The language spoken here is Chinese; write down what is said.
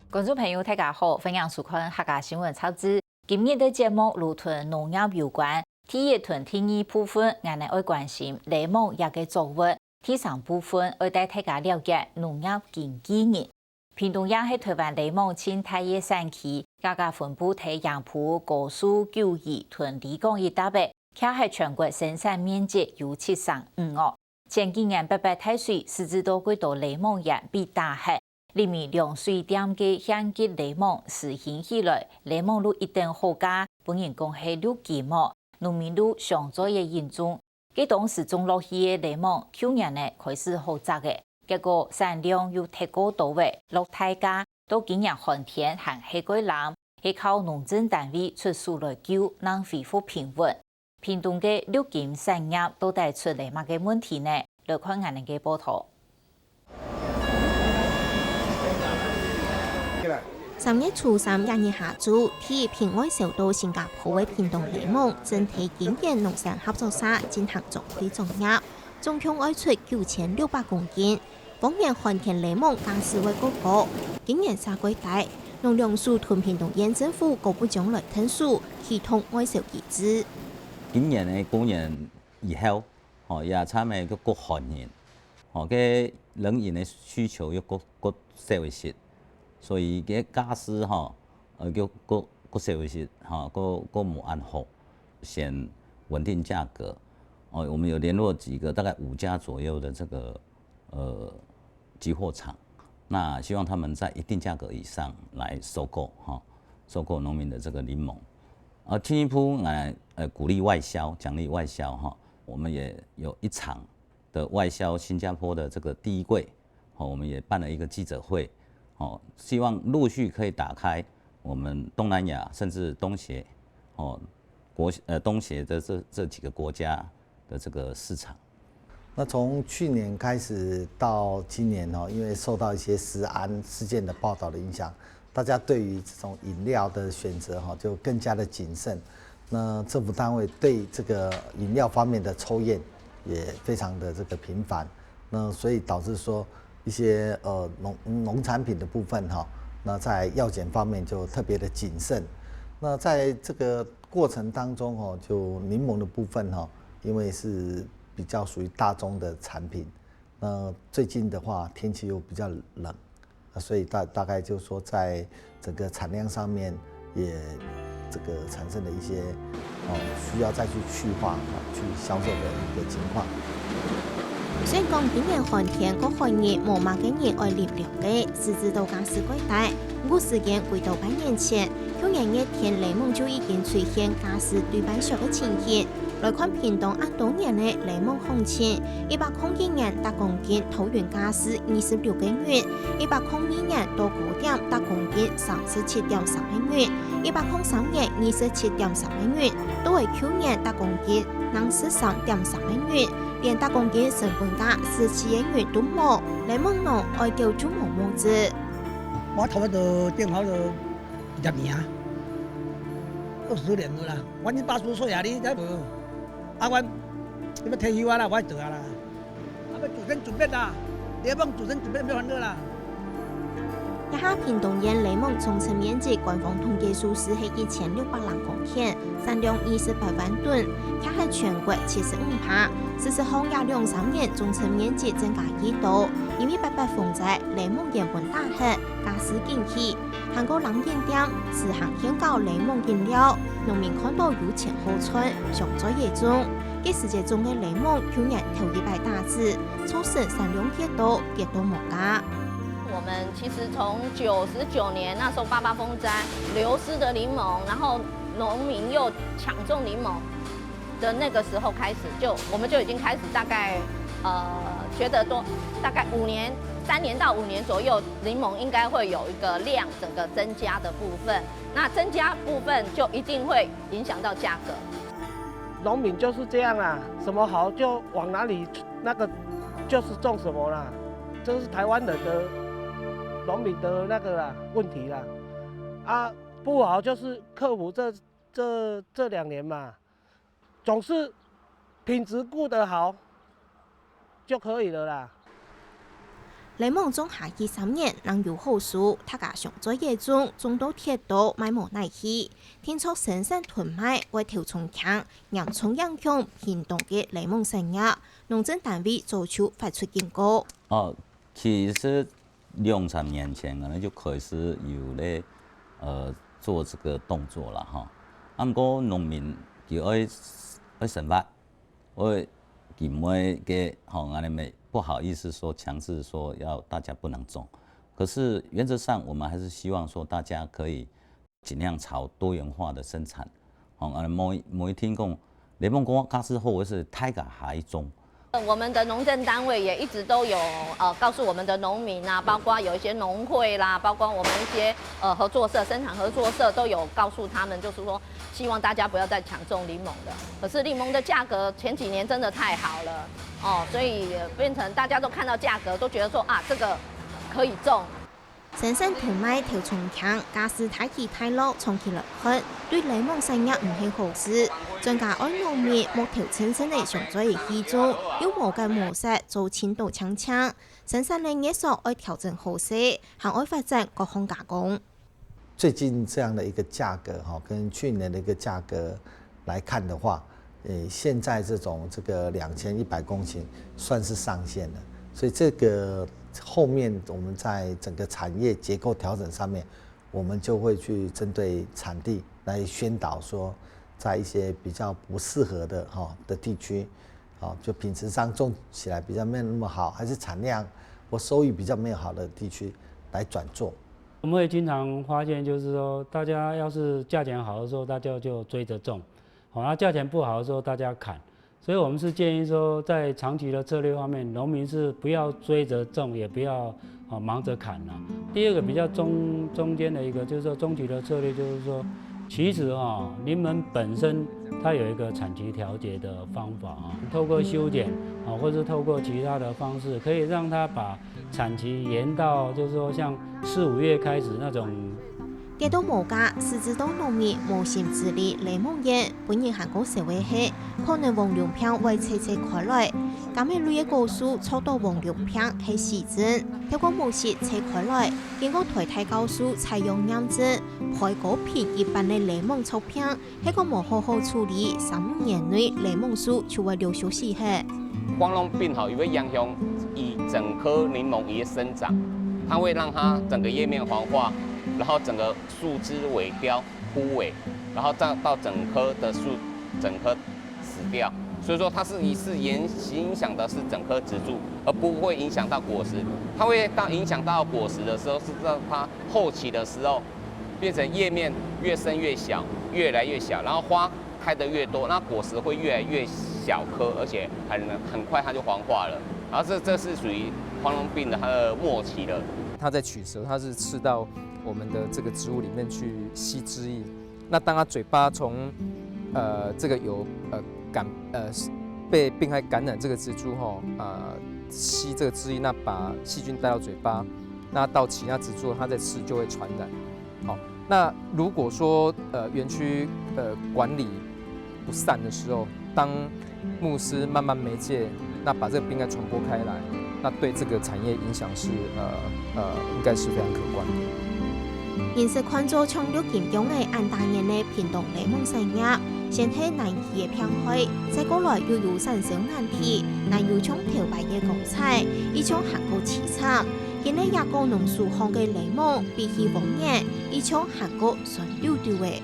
观众朋友，大家好，欢迎收看客家新闻超知。今日的节目如同农业有关，第一同第二部分，我们会关心雷蒙也嘅作物；第三部分会带大家了解农业经纪人。屏东县系台湾雷蒙青太叶产区，家家分布在杨浦、高速、九义、屯里港一带北，且系全国生产面积有735億。前几年北北太水，使至到几多雷蒙也被打黑。里面凉水店嘅香吉雷蒙实行起来，雷蒙路一定好价，本人讲系六几毛，农民路上座嘅严重。佢当时种落去嘅雷蒙，去年呢开始好摘嘅，结果产量又提高到位，落太价，到今年寒天还系过冷，系靠农政单位出手来救，能恢复平稳。屏东嘅六金产业都带出嚟乜嘅问题呢？来看我哋嘅报道。3月初3日下晝，替平安小到新加坡嘅屏東雷蒙整體經驗農產合作社進行總會作業，總共愛出9600公斤。往年寒天雷蒙當時會高高，今年沙歸大，農糧署同屏東縣政府各部長來聽數，系統愛小機制。今年嘅過年以後，也參嘅個寒年，嘅冷飲嘅需求又個社會性。所以嘅家私叫個社會性個冇安好，先穩定價格。我們有聯絡幾個大概5家左右的這個集貨廠，那希望他們在一定價格以上來收購農民的這個檸檬。進一步鼓勵外銷，獎勵外銷我們也有一場的外銷新加坡的這個第一櫃，我們也辦了一個記者會。希望陸續可以打開我們東南亞甚至東協，東協的這幾個國家的這個市場。那從去年開始到今年因為受到一些食安事件的報道的影響，大家對於這種飲料的選擇就更加的謹慎。那政府單位對這個飲料方面的抽驗也非常的這個頻繁，那所以導致說一些農產品的部分那在藥檢方面就特別的謹慎。那在這個過程當中就檸檬的部分因為是比較屬於大宗的產品，那最近的話天氣又比較冷，所以大概就是說在整個產量上面也這個產生了一些需要再去化去銷售的一個情況。雖然講今年寒天個寒熱無乜嘅人愛啉涼嘅，使至到家私貴大。故時間回到半年前，去年熱天雷蒙就已經出現家私對半少嘅情形。來看屏東按當年嘅雷蒙行情，101年1公斤桃園家私26個元，102年到9點1公斤37.3個元，103年27.3個元，都係去年1公斤43.3個元。連1公斤成本價17個元都冇，雷蒙農愛叫做冇麼子。我頭一度電話就10年啊，20年了啦。我已經80歲啊，你睇無？我你要退休啊啦，我做啊啦。要做成準備啦，雷蒙做成準備沒有煩惱啦。一下屏東縣雷蒙總層面積官方統計數是1600萬公頃，產量28萬噸，卻係全國75%。事實上，也2-3年總層面積增加1度，因為800風災，雷蒙原本大黑，家私緊起。韓國冷飲店自行獻告雷蒙飲料，農民看到有錢好賺，想做野種。嘅世界中嘅雷蒙去年頭100大字，促使產量跌到冇價。我們其實從99年那時候8·8風災流失的檸檬，然後農民又搶種檸檬的那個時候開始，我們就已經開始大概覺得多大概3年到5年左右，檸檬應該會有一個量整個增加的部分。那增加部分就一定會影響到價格。農民就是這樣啦，什麼好就往哪裡那個就是種什麼啦，這是台灣人的。農民的那個啦問題啦，不好就是克服這2年嘛，總是品質顧得好就可以了啦。雷蒙种下去3年，能有好处，大家想在野中种到铁道买无耐去，天出生产囤买为调重强，严重影响行动嘅雷蒙生涯。农政单位做出发出警告。其实2-3年前可能就开始有咧做这个动作了哈。不过农民就要生活，我因为给安尼咪不好意思说强制说要大家不能种，可是原则上我们还是希望说大家可以尽量朝多元化的生产。某一天讲，雷蒙讲假使或者是大家还种。我们的农政单位也一直都有告诉我们的农民啊，包括有一些农会啦，包括我们一些合作社、生产合作社都有告诉他们，就是说希望大家不要再抢种柠檬了。可是柠檬的价格前几年真的太好了所以变成大家都看到价格都觉得说这个可以种。生产囤买调重强，假使太期太落，长期来看，对雷蒙生涯唔係好事。專家按農民莫調清新嘅上載嘅氣種，要無嘅模式做前度搶搶，生產嘅藝術要調整好勢，還要發展各項加工。最近這樣的一個價格跟去年的一個價格來看的話，現在這個2100公頃算是上限了，所以這個後面我們在整個產業結構調整上面，我們就會去針對產地來宣導說，在一些比較不適合的地區，就品質上種起來比較沒有那麼好，還是產量或收益比較沒有好的地區來轉做。我們會經常發現，就是說，大家要是價錢好的時候，大家就追着種，那價錢不好的時候，大家砍。所以我們是建議說，在長期的策略方面，農民是不要追着種，也不要忙着砍了。第二個比較中間的一個，就是說中期的策略，就是說，其實檸檬本身它有一個產期調節的方法透過修剪或者透過其他的方式，可以讓它把產期延到，就是說像4-5月開始那種。幾多無價，實質到農民無心治理雷蒙園，本人韓國社會係可能黃龍片為車開來，咁樣類嘅個數超到黃龍片係時陣，透過模式車開來，經過台太高速採用驗證，開果片一般嘅雷蒙臭片，係個冇好好處理，3年內雷蒙樹就會流失死係。黃龍病也會影響整棵檸檬葉生長，它會讓它整個葉面黃化。然後整個樹枝萎凋枯萎，然後再到整棵的樹整棵死掉，所以說它是影響的是整棵植株，而不會影響到果實。它會影響到果實的時候，是在它後期的時候，變成葉面越生越小，越來越小，然後花開得越多，那果實會越來越小顆，而且很快它就黃化了。然後這是屬於黃龍病的它的末期了。它在取舌，它是吃到我们的这个植物里面去吸汁液。那当它嘴巴从这个有被病害感染这个植株吸这个汁液，那把细菌带到嘴巴，那到其他植株它在吃就会传染。那如果说园区管理不善的时候，当牧师慢慢媒介，那把这个病害传播開來，那對這個產業影響是應該是非常可觀的。現實看做從6件種嘅按大年嘅偏東雷蒙生涯，先係難以嘅偏開，再過來又有產生難題，難有從調白嘅高彩，一從韓國淒慘。現喺亞國農樹項嘅雷蒙，比起往年，一從韓國算溜掉嘅。